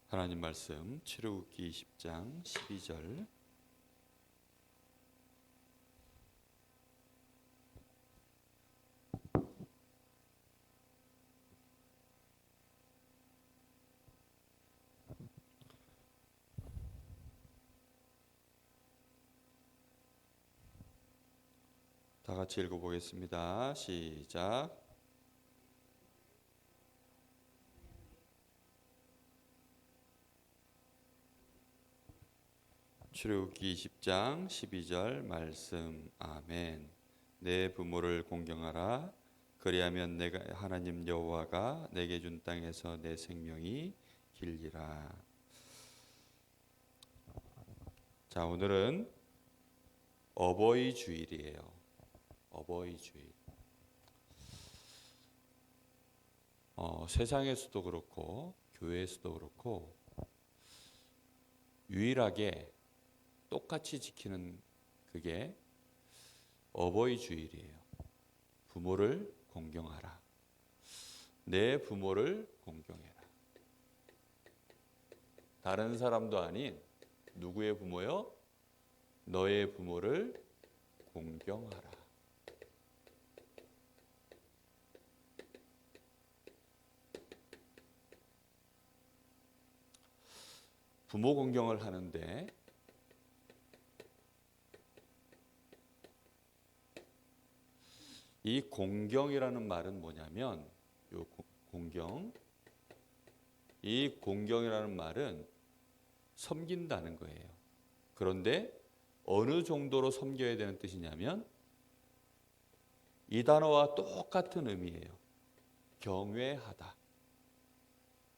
하나님 말씀 출애굽기 20장 12절. 다 같이 읽어보겠습니다. 시작. 출애굽기 20장 12절 말씀. 아멘. 내 부모를 공경하라. 그리하면 내가 하나님 여호와가 내게 준 땅에서 내 생명이 길리라. 자, 오늘은 어버이 주일이에요. 어버이 주일. 세상에서도 그렇고 교회에서도 그렇고 유일하게 똑같이 지키는 그게 어버이 주일이에요. 부모를 공경하라. 내 부모를 공경해라. 다른 사람도 아닌 누구의 부모요? 너의 부모를 공경하라. 부모 공경을 하는데 이 공경이라는 말은 뭐냐면 이 공경이라는 말은 섬긴다는 거예요. 그런데 어느 정도로 섬겨야 되는 뜻이냐면 이 단어와 똑같은 의미예요. 경외하다.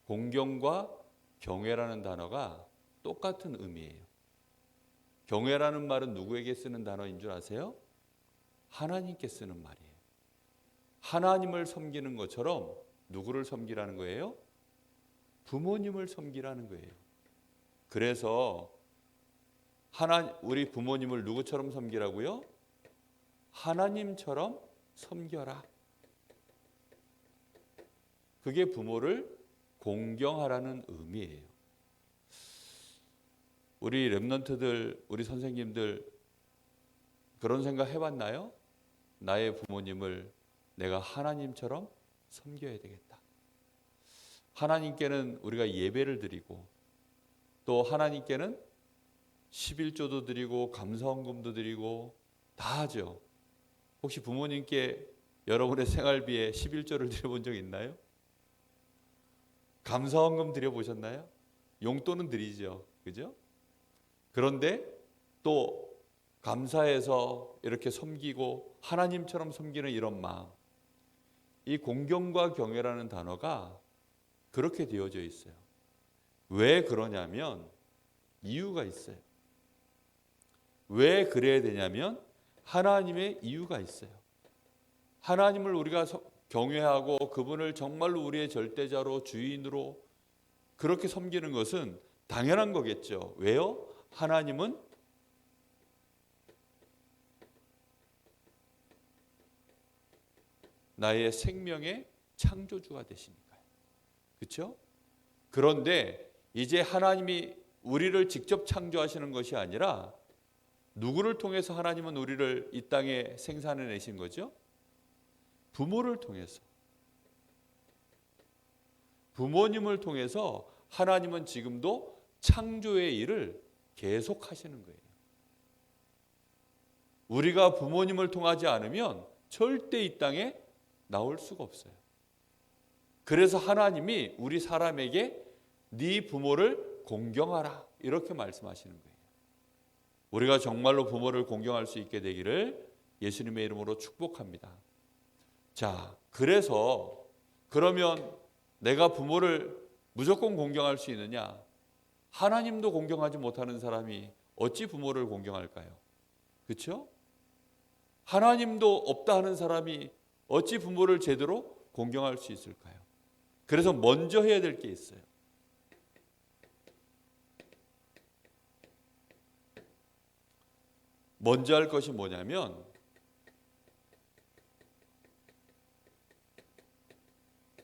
공경과 경외라는 단어가 똑같은 의미예요. 경외라는 말은 누구에게 쓰는 단어인 줄 아세요? 하나님께 쓰는 말이에요. 하나님을 섬기는 것처럼 누구를 섬기라는 거예요? 부모님을 섬기라는 거예요. 그래서 우리 부모님을 누구처럼 섬기라고요? 하나님처럼 섬겨라. 그게 부모를 공경하라는 의미예요. 우리 랩런트들, 우리 선생님들 그런 생각 해봤나요? 나의 부모님을 내가 하나님처럼 섬겨야 되겠다. 하나님께는 우리가 예배를 드리고 또 하나님께는 11조도 드리고 감사헌금도 드리고 다 하죠. 혹시 부모님께 여러분의 생활비에 11조를 드려본 적 있나요? 감사헌금 드려보셨나요? 용돈은 드리죠. 그죠? 그런데 또 감사해서 이렇게 섬기고 하나님처럼 섬기는 이런 마음, 이 공경과 경외라는 단어가 그렇게 되어져 있어요. 왜 그러냐면 이유가 있어요. 왜 그래야 되냐면 하나님의 이유가 있어요. 하나님을 우리가 경외하고 그분을 정말로 우리의 절대자로 주인으로 그렇게 섬기는 것은 당연한 거겠죠. 왜요? 하나님은 나의 생명의 창조주가 되시니까요. 그렇죠? 그런데 이제 하나님이 우리를 직접 창조하시는 것이 아니라 누구를 통해서 하나님은 우리를 이 땅에 생산해내신 거죠? 부모를 통해서. 부모님을 통해서 하나님은 지금도 창조의 일을 계속하시는 거예요. 우리가 부모님을 통하지 않으면 절대 이 땅에 나올 수가 없어요. 그래서 하나님이 우리 사람에게 네 부모를 공경하라 이렇게 말씀하시는 거예요. 우리가 정말로 부모를 공경할 수 있게 되기를 예수님의 이름으로 축복합니다. 자, 그래서 그러면 내가 부모를 무조건 공경할 수 있느냐? 하나님도 공경하지 못하는 사람이 어찌 부모를 공경할까요? 그렇죠? 하나님도 없다 하는 사람이 어찌 부모를 제대로 공경할 수 있을까요? 그래서 먼저 해야 될 게 있어요. 먼저 할 것이 뭐냐면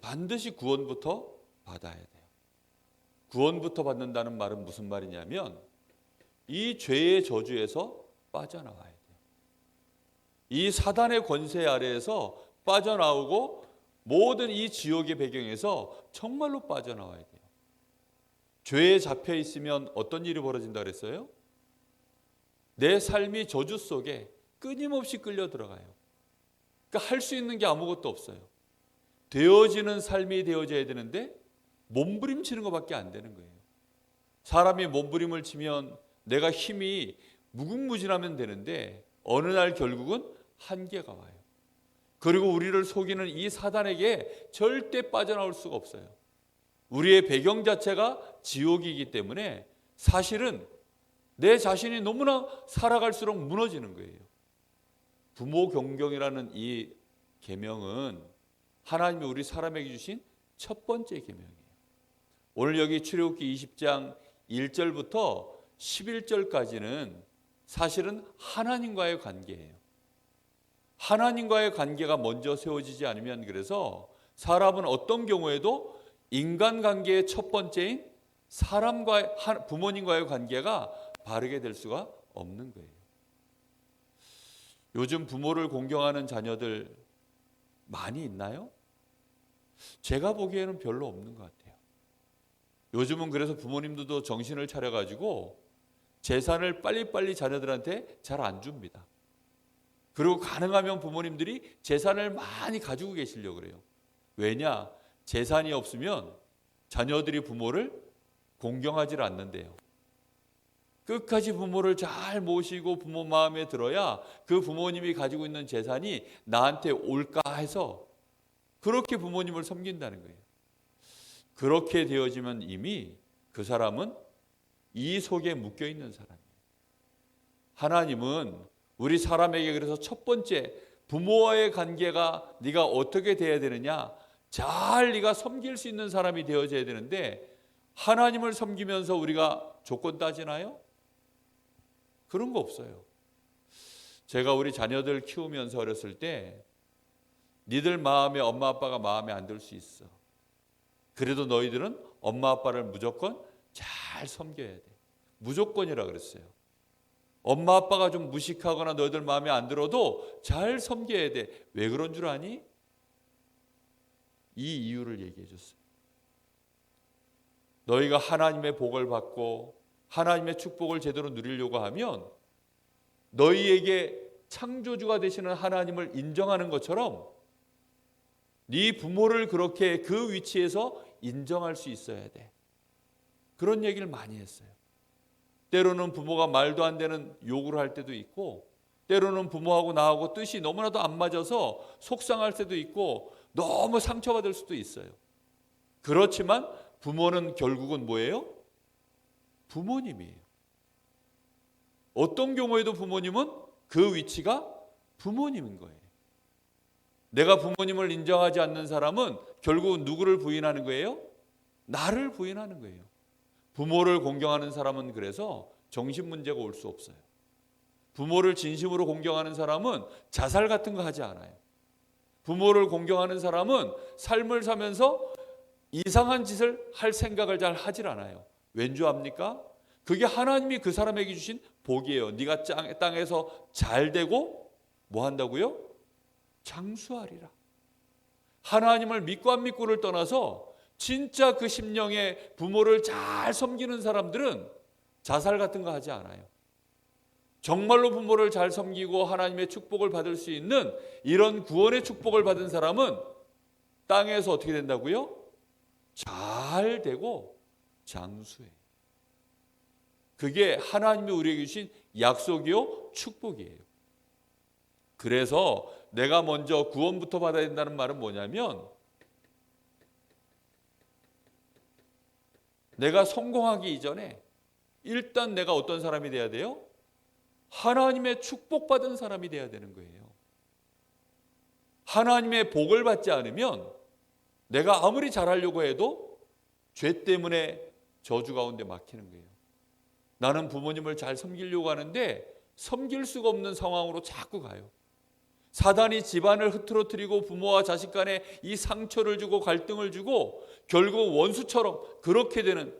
반드시 구원부터 받아야 돼요. 구원부터 받는다는 말은 무슨 말이냐면 이 죄의 저주에서 빠져나와야 돼요. 이 사단의 권세 아래에서 빠져나오고 모든 이 지옥의 배경에서 정말로 빠져나와야 돼요. 죄에 잡혀 있으면 어떤 일이 벌어진다 그랬어요? 내 삶이 저주 속에 끊임없이 끌려 들어가요. 그러니까 할 수 있는 게 아무것도 없어요. 되어지는 삶이 되어져야 되는데 몸부림치는 것밖에 안 되는 거예요. 사람이 몸부림을 치면 내가 힘이 무궁무진하면 되는데 어느 날 결국은 한계가 와요. 그리고 우리를 속이는 이 사단에게 절대 빠져나올 수가 없어요. 우리의 배경 자체가 지옥이기 때문에 사실은 내 자신이 너무나 살아갈수록 무너지는 거예요. 부모 경경이라는 이 계명은 하나님이 우리 사람에게 주신 첫 번째 계명이에요. 오늘 여기 출애굽기 20장 1절부터 11절까지는 사실은 하나님과의 관계예요. 하나님과의 관계가 먼저 세워지지 않으면 그래서 사람은 어떤 경우에도 인간관계의 첫 번째인 부모님과의 관계가 바르게 될 수가 없는 거예요. 요즘 부모를 공경하는 자녀들 많이 있나요? 제가 보기에는 별로 없는 것 같아요. 요즘은 그래서 부모님들도 정신을 차려가지고 재산을 빨리빨리 자녀들한테 잘 안 줍니다. 그리고 가능하면 부모님들이 재산을 많이 가지고 계시려고 그래요. 왜냐? 재산이 없으면 자녀들이 부모를 공경하지 않는데요. 끝까지 부모를 잘 모시고 부모 마음에 들어야 그 부모님이 가지고 있는 재산이 나한테 올까 해서 그렇게 부모님을 섬긴다는 거예요. 그렇게 되어지면 이미 그 사람은 이 속에 묶여 있는 사람이에요. 하나님은 우리 사람에게 그래서 첫 번째 부모와의 관계가 네가 어떻게 돼야 되느냐, 잘 네가 섬길 수 있는 사람이 되어져야 되는데 하나님을 섬기면서 우리가 조건 따지나요? 그런 거 없어요. 제가 우리 자녀들 키우면서 어렸을 때 니들 마음에 엄마 아빠가 마음에 안 들 수 있어. 그래도 너희들은 엄마 아빠를 무조건 잘 섬겨야 돼. 무조건이라 그랬어요. 엄마 아빠가 좀 무식하거나 너희들 마음에 안 들어도 잘 섬겨야 돼. 왜 그런 줄 아니? 이 이유를 얘기해 줬어요. 너희가 하나님의 복을 받고 하나님의 축복을 제대로 누리려고 하면 너희에게 창조주가 되시는 하나님을 인정하는 것처럼 네 부모를 그렇게 그 위치에서 인정할 수 있어야 돼. 그런 얘기를 많이 했어요. 때로는 부모가 말도 안 되는 요구를 할 때도 있고 때로는 부모하고 나하고 뜻이 너무나도 안 맞아서 속상할 때도 있고 너무 상처받을 수도 있어요. 그렇지만 부모는 결국은 뭐예요? 부모님이에요. 어떤 경우에도 부모님은 그 위치가 부모님인 거예요. 내가 부모님을 인정하지 않는 사람은 결국은 누구를 부인하는 거예요? 나를 부인하는 거예요. 부모를 공경하는 사람은 그래서 정신 문제가 올 수 없어요. 부모를 진심으로 공경하는 사람은 자살 같은 거 하지 않아요. 부모를 공경하는 사람은 삶을 사면서 이상한 짓을 할 생각을 잘 하질 않아요. 왠지 압니까? 그게 하나님이 그 사람에게 주신 복이에요. 네가 땅에서 잘 되고 뭐 한다고요? 장수하리라. 하나님을 믿고 안 믿고를 떠나서 진짜 그 심령에 부모를 잘 섬기는 사람들은 자살 같은 거 하지 않아요. 정말로 부모를 잘 섬기고 하나님의 축복을 받을 수 있는 이런 구원의 축복을 받은 사람은 땅에서 어떻게 된다고요? 잘 되고 장수해요. 그게 하나님이 우리에게 주신 약속이요 축복이에요. 그래서 내가 먼저 구원부터 받아야 된다는 말은 뭐냐면 내가 성공하기 이전에 일단 내가 어떤 사람이 돼야 돼요? 하나님의 축복받은 사람이 돼야 되는 거예요. 하나님의 복을 받지 않으면 내가 아무리 잘하려고 해도 죄 때문에 저주 가운데 막히는 거예요. 나는 부모님을 잘 섬기려고 하는데 섬길 수가 없는 상황으로 자꾸 가요. 사단이 집안을 흐트러뜨리고 부모와 자식 간에 이 상처를 주고 갈등을 주고 결국 원수처럼 그렇게 되는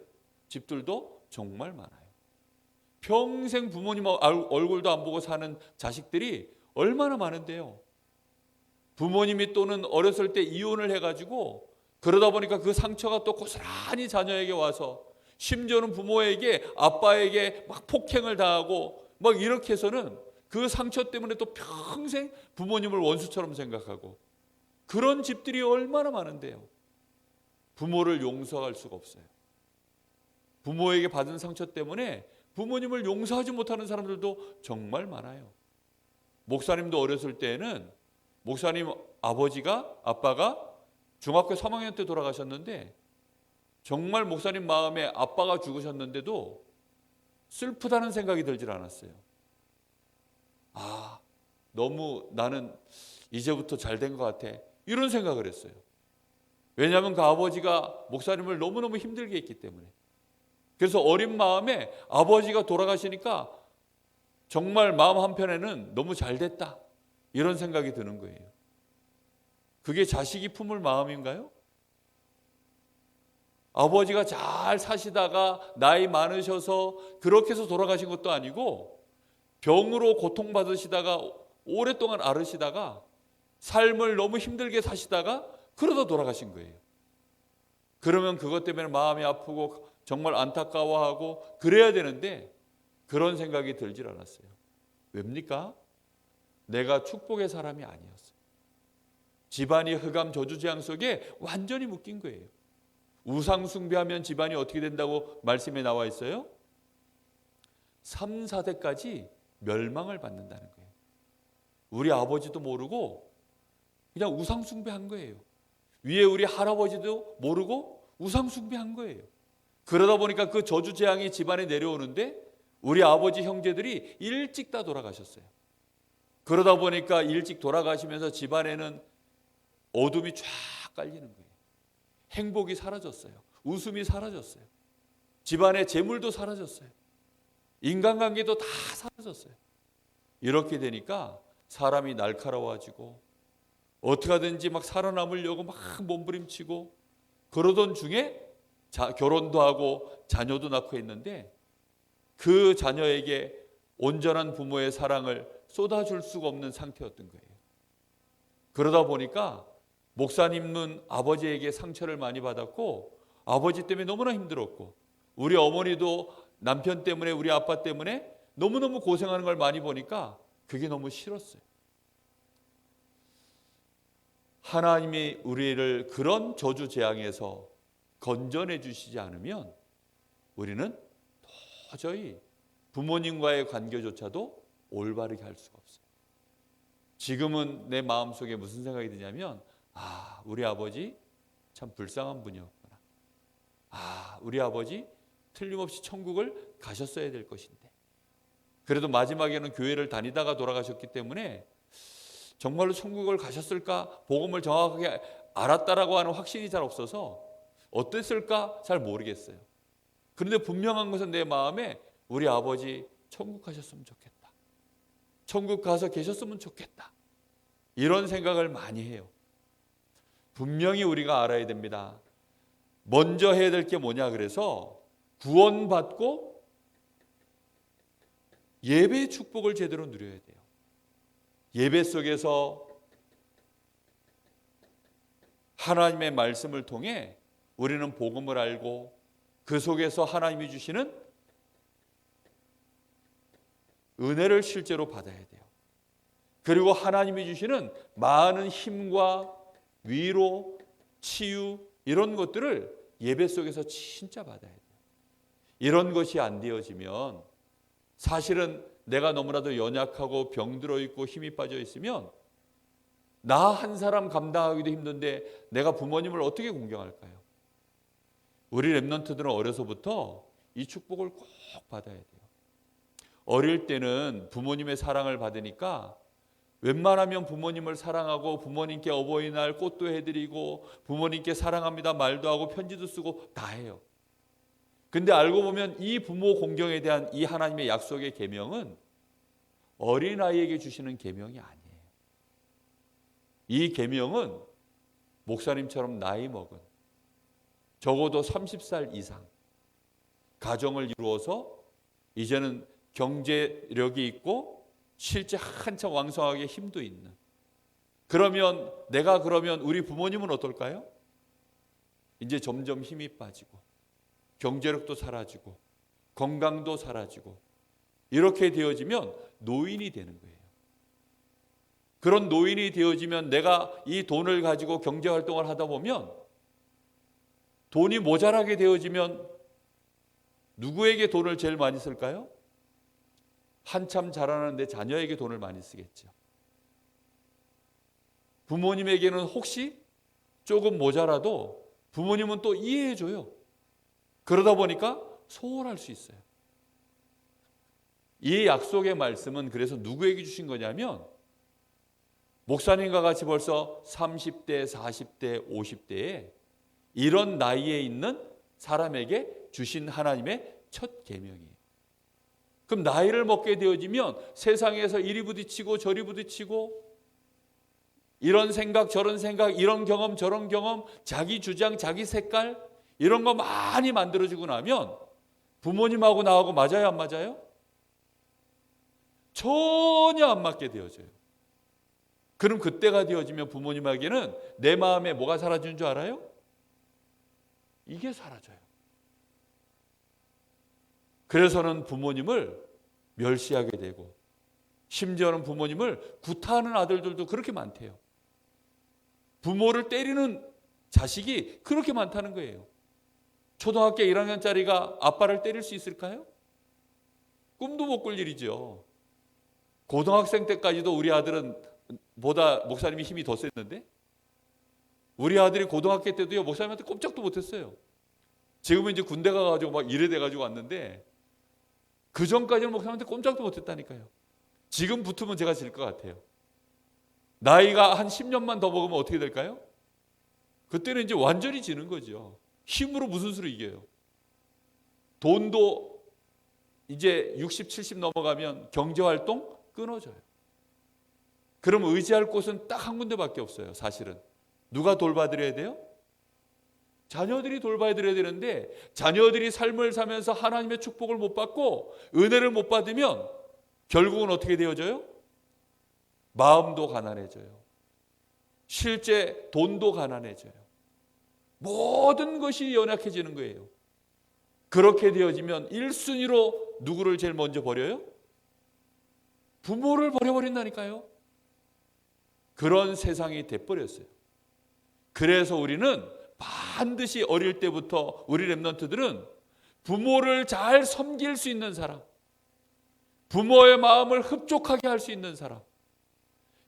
집들도 정말 많아요. 평생 부모님 얼굴도 안 보고 사는 자식들이 얼마나 많은데요. 부모님이 또는 어렸을 때 이혼을 해가지고 그러다 보니까 그 상처가 또 고스란히 자녀에게 와서 심지어는 부모에게 아빠에게 막 폭행을 당하고 막 이렇게 해서는 그 상처 때문에 또 평생 부모님을 원수처럼 생각하고 그런 집들이 얼마나 많은데요. 부모를 용서할 수가 없어요. 부모에게 받은 상처 때문에 부모님을 용서하지 못하는 사람들도 정말 많아요. 목사님도 어렸을 때는 목사님 아빠가 중학교 3학년 때 돌아가셨는데 정말 목사님 마음에 아빠가 죽으셨는데도 슬프다는 생각이 들질 않았어요. 너무 나는 이제부터 잘 된 것 같아. 이런 생각을 했어요. 왜냐하면 그 아버지가 목사님을 너무너무 힘들게 했기 때문에. 그래서 어린 마음에 아버지가 돌아가시니까 정말 마음 한편에는 너무 잘 됐다. 이런 생각이 드는 거예요. 그게 자식이 품을 마음인가요? 아버지가 잘 사시다가 나이 많으셔서 그렇게 해서 돌아가신 것도 아니고 병으로 고통받으시다가 오랫동안 앓으시다가 삶을 너무 힘들게 사시다가 그러다 돌아가신 거예요. 그러면 그것 때문에 마음이 아프고 정말 안타까워하고 그래야 되는데 그런 생각이 들질 않았어요. 왜입니까? 내가 축복의 사람이 아니었어요. 집안이 흑암 저주재앙 속에 완전히 묶인 거예요. 우상 숭배하면 집안이 어떻게 된다고 말씀에 나와 있어요? 3, 4대까지 멸망을 받는다는 거예요. 우리 아버지도 모르고 그냥 우상 숭배한 거예요. 위에 우리 할아버지도 모르고 우상 숭배한 거예요. 그러다 보니까 그 저주재앙이 집안에 내려오는데 우리 아버지 형제들이 일찍 다 돌아가셨어요. 그러다 보니까 일찍 돌아가시면서 집안에는 어둠이 쫙 깔리는 거예요. 행복이 사라졌어요. 웃음이 사라졌어요. 집안의 재물도 사라졌어요. 인간관계도 다 사라졌어요. 이렇게 되니까 사람이 날카로워지고 어떻게 하든지 막 살아남으려고 막 몸부림치고 그러던 중에 결혼도 하고 자녀도 낳고 했는데 그 자녀에게 온전한 부모의 사랑을 쏟아줄 수가 없는 상태였던 거예요. 그러다 보니까 목사님은 아버지에게 상처를 많이 받았고 아버지 때문에 너무나 힘들었고 우리 어머니도 남편 때문에 우리 아빠 때문에 너무너무 고생하는 걸 많이 보니까 그게 너무 싫었어요. 하나님이 우리를 그런 저주 재앙에서 건져내 주시지 않으면 우리는 도저히 부모님과의 관계조차도 올바르게 할 수가 없어요. 지금은 내 마음속에 무슨 생각이 드냐면 우리 아버지 참 불쌍한 분이었구나. 우리 아버지 틀림없이 천국을 가셨어야 될 것인데 그래도 마지막에는 교회를 다니다가 돌아가셨기 때문에 정말로 천국을 가셨을까? 복음을 정확하게 알았다라고 하는 확신이 잘 없어서 어땠을까? 잘 모르겠어요. 그런데 분명한 것은 내 마음에 우리 아버지 천국 가셨으면 좋겠다. 천국 가서 계셨으면 좋겠다. 이런 생각을 많이 해요. 분명히 우리가 알아야 됩니다. 먼저 해야 될 게 뭐냐 그래서 구원받고 예배의 축복을 제대로 누려야 돼요. 예배 속에서 하나님의 말씀을 통해 우리는 복음을 알고 그 속에서 하나님이 주시는 은혜를 실제로 받아야 돼요. 그리고 하나님이 주시는 많은 힘과 위로, 치유 이런 것들을 예배 속에서 진짜 받아야 돼요. 이런 것이 안 되어지면 사실은 내가 너무나도 연약하고 병들어 있고 힘이 빠져 있으면 나 한 사람 감당하기도 힘든데 내가 부모님을 어떻게 공경할까요? 우리 렘넌트들은 어려서부터 이 축복을 꼭 받아야 돼요. 어릴 때는 부모님의 사랑을 받으니까 웬만하면 부모님을 사랑하고 부모님께 어버이날 꽃도 해드리고 부모님께 사랑합니다 말도 하고 편지도 쓰고 다 해요. 근데 알고 보면 이 부모 공경에 대한 이 하나님의 약속의 계명은 어린아이에게 주시는 계명이 아니에요. 이 계명은 목사님처럼 나이 먹은 적어도 30살 이상 가정을 이루어서 이제는 경제력이 있고 실제 한참 왕성하게 힘도 있는. 그러면 우리 부모님은 어떨까요? 이제 점점 힘이 빠지고 경제력도 사라지고 건강도 사라지고 이렇게 되어지면 노인이 되는 거예요. 그런 노인이 되어지면 내가 이 돈을 가지고 경제활동을 하다 보면 돈이 모자라게 되어지면 누구에게 돈을 제일 많이 쓸까요? 한참 자라는 내 자녀에게 돈을 많이 쓰겠죠. 부모님에게는 혹시 조금 모자라도 부모님은 또 이해해 줘요. 그러다 보니까 소홀할 수 있어요. 이 약속의 말씀은 그래서 누구에게 주신 거냐면 목사님과 같이 벌써 30대, 40대, 50대에 이런 나이에 있는 사람에게 주신 하나님의 첫 계명이에요. 그럼 나이를 먹게 되어지면 세상에서 이리 부딪히고 저리 부딪히고 이런 생각 저런 생각 이런 경험 저런 경험 자기 주장 자기 색깔 이런 거 많이 만들어지고 나면 부모님하고 나하고 맞아요 안 맞아요? 전혀 안 맞게 되어져요. 그럼 그때가 되어지면 부모님에게는 내 마음에 뭐가 사라지는 줄 알아요? 이게 사라져요. 그래서는 부모님을 멸시하게 되고 심지어는 부모님을 구타하는 아들들도 그렇게 많대요. 부모를 때리는 자식이 그렇게 많다는 거예요. 초등학교 1학년짜리가 아빠를 때릴 수 있을까요? 꿈도 못 꿀 일이죠. 고등학생 때까지도 우리 아들은 보다 목사님이 힘이 더 셌는데 우리 아들이 고등학교 때도요 목사님한테 꼼짝도 못했어요. 지금은 이제 군대 가가지고 막 일에 돼가지고 왔는데 그 전까지는 목사님한테 꼼짝도 못했다니까요. 지금 붙으면 제가 질 것 같아요. 나이가 한 10년만 더 먹으면 어떻게 될까요? 그때는 이제 완전히 지는 거죠. 힘으로 무슨 수로 이겨요. 돈도 이제 60, 70 넘어가면 경제활동 끊어져요. 그럼 의지할 곳은 딱 한 군데밖에 없어요. 사실은 누가 돌봐드려야 돼요? 자녀들이 돌봐드려야 되는데 자녀들이 삶을 살면서 하나님의 축복을 못 받고 은혜를 못 받으면 결국은 어떻게 되어져요? 마음도 가난해져요. 실제 돈도 가난해져요. 모든 것이 연약해지는 거예요. 그렇게 되어지면 1순위로 누구를 제일 먼저 버려요? 부모를 버려버린다니까요. 그런 세상이 돼버렸어요. 그래서 우리는 반드시 어릴 때부터 우리 렘넌트들은 부모를 잘 섬길 수 있는 사람, 부모의 마음을 흡족하게 할 수 있는 사람,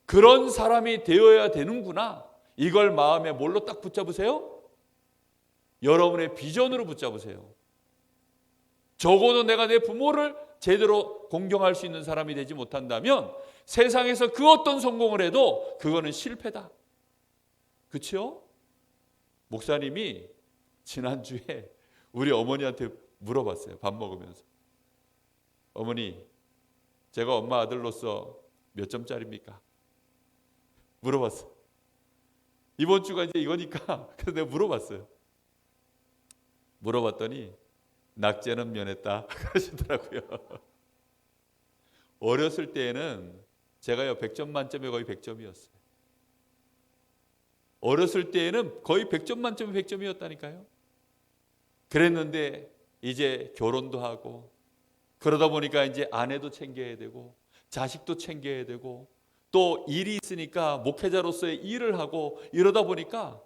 그런 사람이 되어야 되는구나. 이걸 마음에 뭘로 딱 붙잡으세요? 여러분의 비전으로 붙잡으세요. 적어도 내가 내 부모를 제대로 공경할 수 있는 사람이 되지 못한다면 세상에서 그 어떤 성공을 해도 그거는 실패다. 그렇죠? 목사님이 지난주에 우리 어머니한테 물어봤어요. 밥 먹으면서. 어머니, 제가 엄마 아들로서 몇 점짜리입니까? 물어봤어. 이번 주가 이제 이거니까 그래서 내가 물어봤어요. 물어봤더니 낙제는 면했다 그러시더라고요. 어렸을 때에는 제가요 100점 만점에 거의 100점이었어요. 어렸을 때에는 거의 100점 만점에 100점이었다니까요. 그랬는데 이제 결혼도 하고 그러다 보니까 이제 아내도 챙겨야 되고 자식도 챙겨야 되고 또 일이 있으니까 목회자로서의 일을 하고 이러다 보니까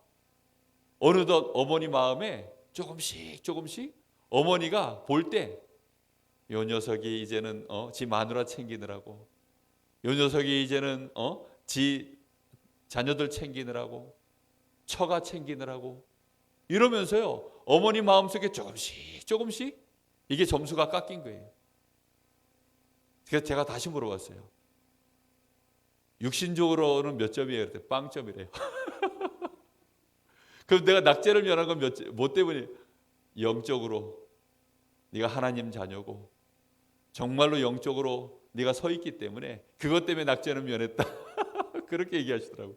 어느덧 어머니 마음에 조금씩 어머니가 볼 때 요 녀석이 이제는 지 마누라 챙기느라고 요 녀석이 이제는 지 자녀들 챙기느라고 처가 챙기느라고 이러면서요 어머니 마음속에 조금씩 이게 점수가 깎인 거예요. 그래서 제가 다시 물어봤어요. 육신적으로는 몇 점이에요? 그랬더니 빵점이래요. 그럼 내가 낙제를 면한 건 뭐 때문에? 영적으로 네가 하나님 자녀고 정말로 영적으로 네가 서 있기 때문에 그것 때문에 낙제는 면했다. 그렇게 얘기하시더라고요.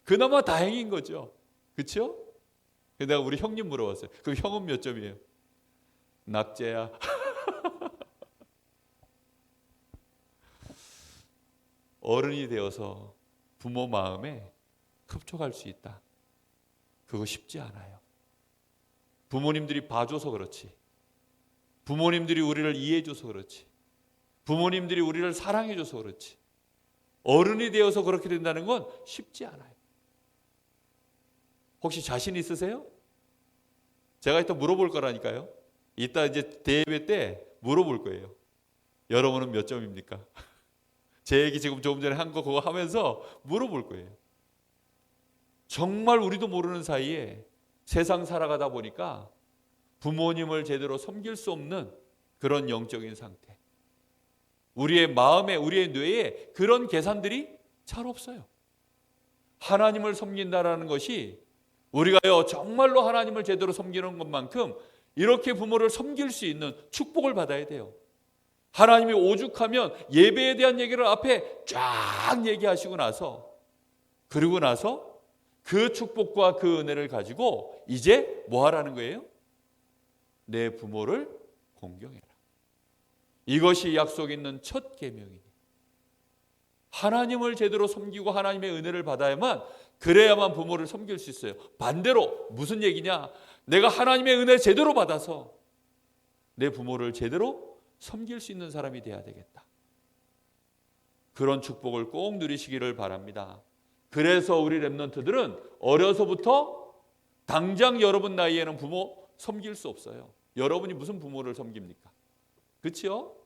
그나마 다행인 거죠. 그렇죠? 내가 우리 형님 물어봤어요. 그럼 형은 몇 점이에요? 낙제야. 어른이 되어서 부모 마음에 흡족할 수 있다. 그거 쉽지 않아요. 부모님들이 봐줘서 그렇지. 부모님들이 우리를 이해해줘서 그렇지. 부모님들이 우리를 사랑해줘서 그렇지. 어른이 되어서 그렇게 된다는 건 쉽지 않아요. 혹시 자신 있으세요? 제가 이따 물어볼 거라니까요. 이따 이제 대회 때 물어볼 거예요. 여러분은 몇 점입니까? 제 얘기 지금 조금 전에 한 거 그거 하면서 물어볼 거예요. 정말 우리도 모르는 사이에 세상 살아가다 보니까 부모님을 제대로 섬길 수 없는 그런 영적인 상태. 우리의 마음에, 우리의 뇌에 그런 계산들이 잘 없어요. 하나님을 섬긴다라는 것이 우리가요 정말로 하나님을 제대로 섬기는 것만큼 이렇게 부모를 섬길 수 있는 축복을 받아야 돼요. 하나님이 오죽하면 예배에 대한 얘기를 앞에 쫙 얘기하시고 나서 그리고 나서 그 축복과 그 은혜를 가지고 이제 뭐 하라는 거예요? 내 부모를 공경해라. 이것이 약속 있는 첫 계명이니 하나님을 제대로 섬기고 하나님의 은혜를 받아야만 그래야만 부모를 섬길 수 있어요. 반대로 무슨 얘기냐? 내가 하나님의 은혜 제대로 받아서 내 부모를 제대로 섬길 수 있는 사람이 돼야 되겠다. 그런 축복을 꼭 누리시기를 바랍니다. 그래서 우리 렘넌트들은 어려서부터 당장 여러분 나이에는 부모 섬길 수 없어요. 여러분이 무슨 부모를 섬깁니까? 그렇죠?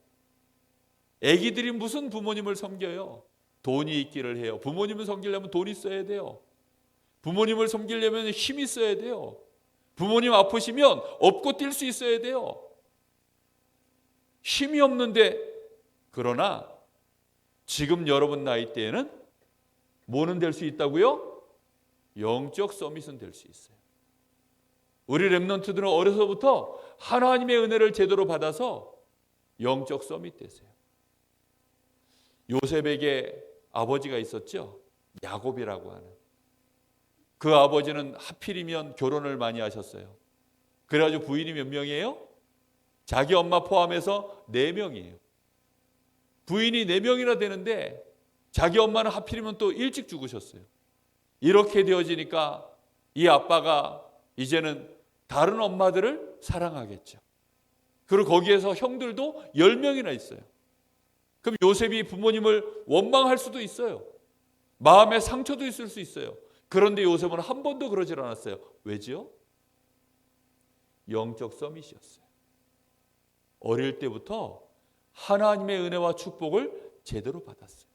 애기들이 무슨 부모님을 섬겨요? 돈이 있기를 해요. 부모님을 섬기려면 돈이 있어야 돼요. 부모님을 섬기려면 힘이 있어야 돼요. 부모님 아프시면 업고 뛸 수 있어야 돼요. 힘이 없는데 그러나 지금 여러분 나이 때에는 뭐는 될 수 있다고요? 영적 서밋은 될 수 있어요. 우리 렘넌트들은 어려서부터 하나님의 은혜를 제대로 받아서 영적 서밋 되세요. 요셉에게 아버지가 있었죠. 야곱이라고 하는. 그 아버지는 하필이면 결혼을 많이 하셨어요. 그래가지고 부인이 몇 명이에요? 자기 엄마 포함해서 4명이에요. 부인이 4명이나 되는데 자기 엄마는 하필이면 또 일찍 죽으셨어요. 이렇게 되어지니까 이 아빠가 이제는 다른 엄마들을 사랑하겠죠. 그리고 거기에서 형들도 10명이나 있어요. 그럼 요셉이 부모님을 원망할 수도 있어요. 마음의 상처도 있을 수 있어요. 그런데 요셉은 한 번도 그러질 않았어요. 왜지요? 영적 서밋이었어요. 어릴 때부터 하나님의 은혜와 축복을 제대로 받았어요.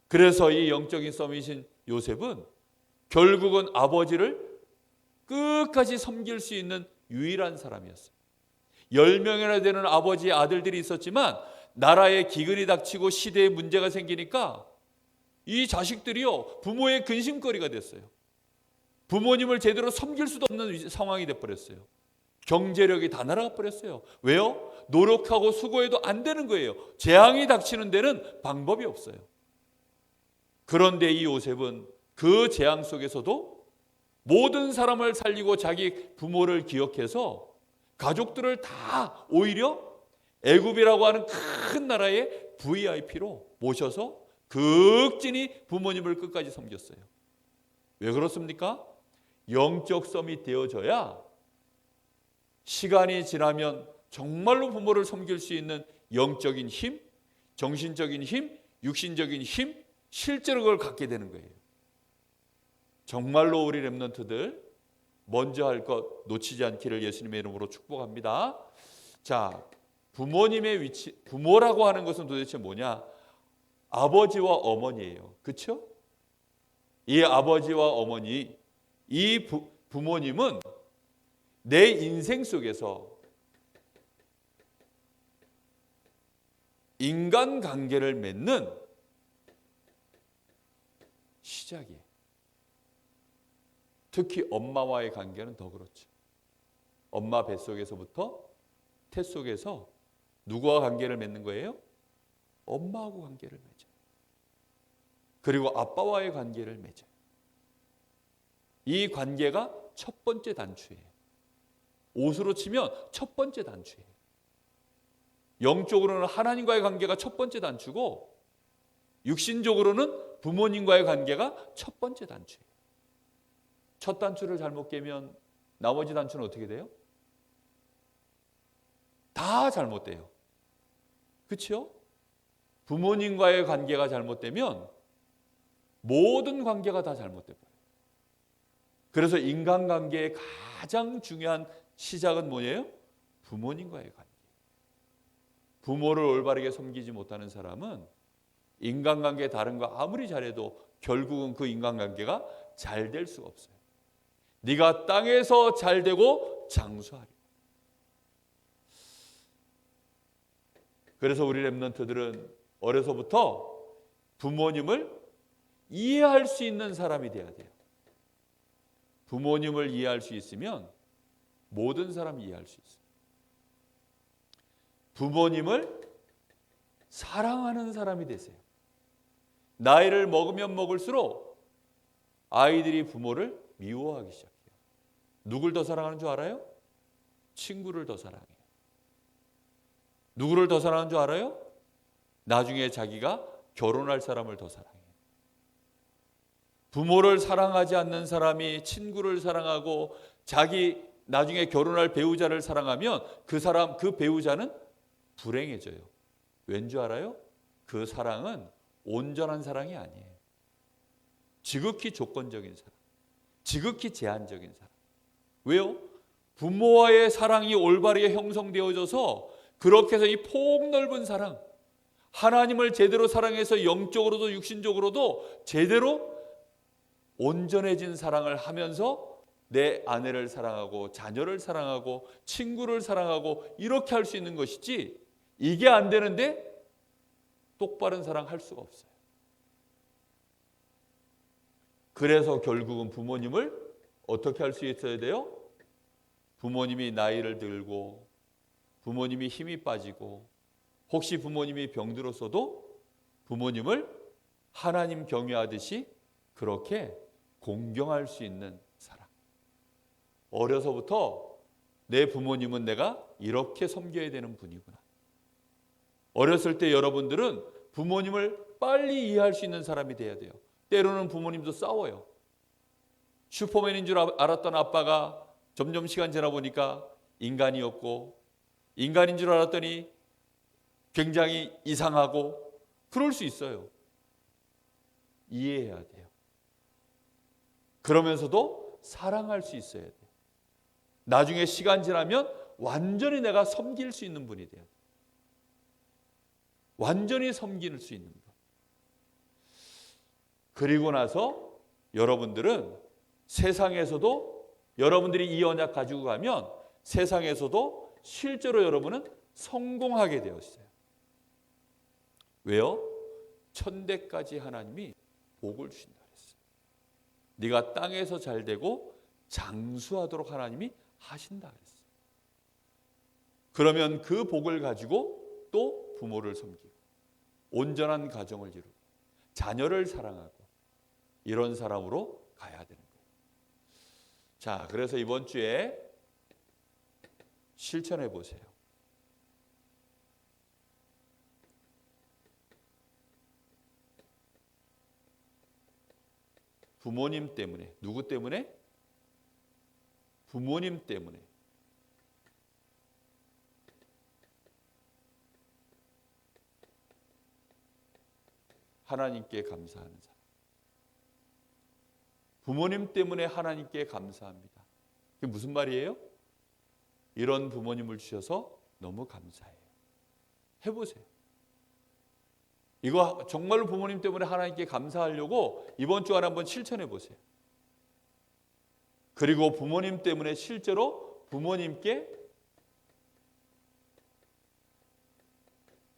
그래서 이 영적인 서밋인 요셉은 결국은 아버지를 끝까지 섬길 수 있는 유일한 사람이었어요. 10명이나 되는 아버지의 아들들이 있었지만 나라에 기근이 닥치고 시대에 문제가 생기니까 이 자식들이요 부모의 근심거리가 됐어요. 부모님을 제대로 섬길 수도 없는 상황이 돼버렸어요. 경제력이 다 날아가 버렸어요. 왜요? 노력하고 수고해도 안 되는 거예요. 재앙이 닥치는 데는 방법이 없어요. 그런데 이 요셉은 그 재앙 속에서도 모든 사람을 살리고 자기 부모를 기억해서 가족들을 다 오히려 애굽이라고 하는 큰 나라의 VIP로 모셔서 극진히 부모님을 끝까지 섬겼어요. 왜 그렇습니까? 영적 서밋 되어져야 시간이 지나면 정말로 부모를 섬길 수 있는 영적인 힘, 정신적인 힘, 육신적인 힘, 실제로 그걸 갖게 되는 거예요. 정말로 우리 렘넌트들 먼저 할 것 놓치지 않기를 예수님의 이름으로 축복합니다. 자, 부모님의 위치, 부모라고 하는 것은 도대체 뭐냐? 아버지와 어머니예요. 그렇죠? 이 아버지와 어머니, 이 부모님은 내 인생 속에서 인간관계를 맺는 시작이에요. 특히 엄마와의 관계는 더 그렇죠. 엄마 뱃속에서부터 태 속에서 누구와 관계를 맺는 거예요? 엄마하고 관계를 맺어요. 그리고 아빠와의 관계를 맺어요. 이 관계가 첫 번째 단추예요. 옷으로 치면 첫 번째 단추예요. 영적으로는 하나님과의 관계가 첫 번째 단추고 육신적으로는 부모님과의 관계가 첫 번째 단추예요. 첫 단추를 잘못 깨면 나머지 단추는 어떻게 돼요? 다 잘못돼요. 그렇죠? 부모님과의 관계가 잘못되면 모든 관계가 다 잘못돼 버려요. 그래서 인간관계의 가장 중요한 시작은 뭐예요? 부모님과의 관계. 부모를 올바르게 섬기지 못하는 사람은 인간관계 다른 거 아무리 잘해도 결국은 그 인간관계가 잘 될 수가 없어요. 네가 땅에서 잘 되고 장수하리. 그래서 우리 렘넌트들은 어려서부터 부모님을 이해할 수 있는 사람이 돼야 돼요. 부모님을 이해할 수 있으면 모든 사람이 이해할 수 있어요. 부모님을 사랑하는 사람이 되세요. 나이를 먹으면 먹을수록 아이들이 부모를 미워하기 시작해요. 누굴 더 사랑하는 줄 알아요? 친구를 더 사랑해요. 누구를 더 사랑하는 줄 알아요? 나중에 자기가 결혼할 사람을 더 사랑해요. 부모를 사랑하지 않는 사람이 친구를 사랑하고 자기 나중에 결혼할 배우자를 사랑하면 그 사람, 그 배우자는 불행해져요. 왠 줄 알아요? 그 사랑은 온전한 사랑이 아니에요. 지극히 조건적인 사랑, 지극히 제한적인 사랑. 왜요? 부모와의 사랑이 올바르게 형성되어져서 그렇게 해서 이 폭넓은 사랑, 하나님을 제대로 사랑해서 영적으로도 육신적으로도 제대로 온전해진 사랑을 하면서 내 아내를 사랑하고 자녀를 사랑하고 친구를 사랑하고 이렇게 할 수 있는 것이지, 이게 안 되는데 똑바른 사랑할 수가 없어요. 그래서 결국은 부모님을 어떻게 할 수 있어야 돼요? 부모님이 나이를 들고 부모님이 힘이 빠지고 혹시 부모님이 병들었어도 부모님을 하나님 경외하듯이 그렇게 공경할 수 있는 사람. 어려서부터 내 부모님은 내가 이렇게 섬겨야 되는 분이구나. 어렸을 때 여러분들은 부모님을 빨리 이해할 수 있는 사람이 돼야 돼요. 때로는 부모님도 싸워요. 슈퍼맨인 줄 알았던 아빠가 점점 시간 지나 보니까 인간이었고, 인간인 줄 알았더니 굉장히 이상하고, 그럴 수 있어요. 이해해야 돼요. 그러면서도 사랑할 수 있어야 돼요. 나중에 시간 지나면 완전히 내가 섬길 수 있는 분이 돼요. 완전히 섬길 수 있는 분. 그리고 나서 여러분들은 세상에서도, 여러분들이 이 언약 가지고 가면 세상에서도 실제로 여러분은 성공하게 되었어요. 왜요? 천대까지 하나님이 복을 주신다 그랬어요. 네가 땅에서 잘 되고 장수하도록 하나님이 하신다 그랬어요. 그러면 그 복을 가지고 또 부모를 섬기고 온전한 가정을 이루고 자녀를 사랑하고 이런 사람으로 가야 되는 거예요. 자, 그래서 이번 주에 실천해 보세요. 부모님 때문에, 누구 때문에? 부모님 때문에 하나님께 감사하는 사람. 부모님 때문에 하나님께 감사합니다. 그게 무슨 말이에요? 이런 부모님을 주셔서 너무 감사해요. 해보세요. 이거 정말로 부모님 때문에 하나님께 감사하려고 이번 주 안에 한번 실천해 보세요. 그리고 부모님 때문에 실제로 부모님께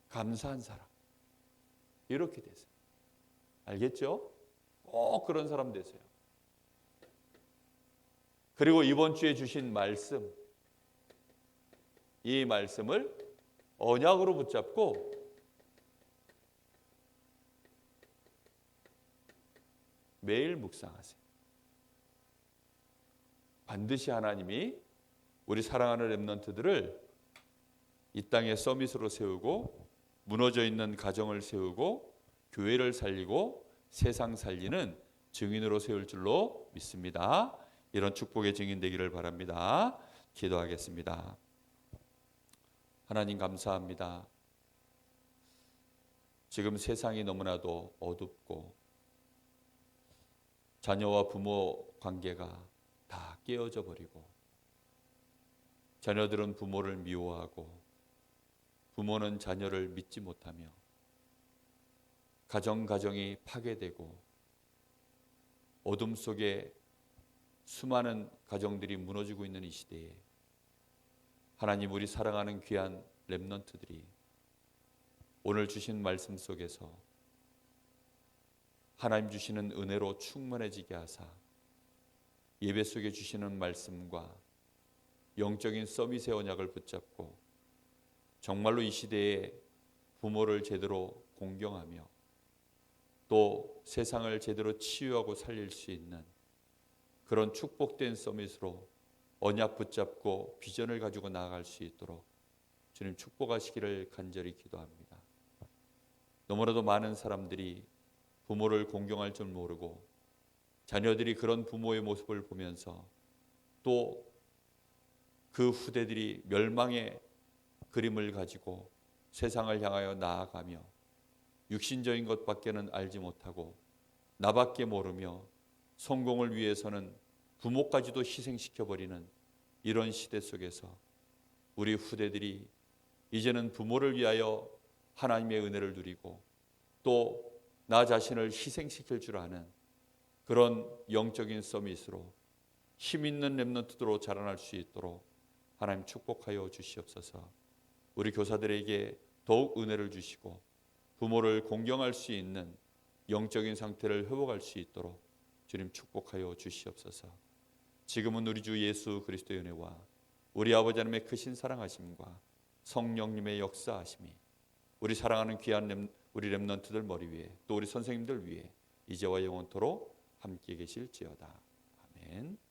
감사한 사람. 이렇게 되세요. 알겠죠? 꼭 그런 사람 되세요. 그리고 이번 주에 주신 말씀, 이 말씀을 언약으로 붙잡고 매일 묵상하세요. 반드시 하나님이 우리 사랑하는 렘넌트들을 이 땅에 서밋으로 세우고 무너져 있는 가정을 세우고 교회를 살리고 세상 살리는 증인으로 세울 줄로 믿습니다. 이런 축복의 증인 되기를 바랍니다. 기도하겠습니다. 하나님 감사합니다. 지금 세상이 너무나도 어둡고 자녀와 부모 관계가 다 깨어져 버리고 자녀들은 부모를 미워하고 부모는 자녀를 믿지 못하며 가정이 파괴되고 어둠 속에 수많은 가정들이 무너지고 있는 이 시대에 하나님 우리 사랑하는 귀한 렘넌트들이 오늘 주신 말씀 속에서 하나님 주시는 은혜로 충만해지게 하사 예배 속에 주시는 말씀과 영적인 서밋의 언약을 붙잡고 정말로 이 시대에 부모를 제대로 공경하며 또 세상을 제대로 치유하고 살릴 수 있는 그런 축복된 서밋으로 언약 붙잡고 비전을 가지고 나아갈 수 있도록 주님 축복하시기를 간절히 기도합니다. 너무나도 많은 사람들이 부모를 공경할 줄 모르고 자녀들이 그런 부모의 모습을 보면서 또 그 후대들이 멸망의 그림을 가지고 세상을 향하여 나아가며 육신적인 것밖에는 알지 못하고 나밖에 모르며 성공을 위해서는 부모까지도 희생시켜버리는 이런 시대 속에서 우리 후대들이 이제는 부모를 위하여 하나님의 은혜를 누리고 또 나 자신을 희생시킬 줄 아는 그런 영적인 서밋으로 힘 있는 렘넌트로 자라날 수 있도록 하나님 축복하여 주시옵소서. 우리 교사들에게 더욱 은혜를 주시고 부모를 공경할 수 있는 영적인 상태를 회복할 수 있도록 주님 축복하여 주시옵소서. 지금은 우리 주 예수 그리스도의 은혜와 우리 아버지 하나님의 크신 사랑하심과 성령님의 역사하심이 우리 사랑하는 귀한 우리 렘넌트들 머리 위에 또 우리 선생님들 위에 이제와 영원토록 함께 계실지어다. 아멘.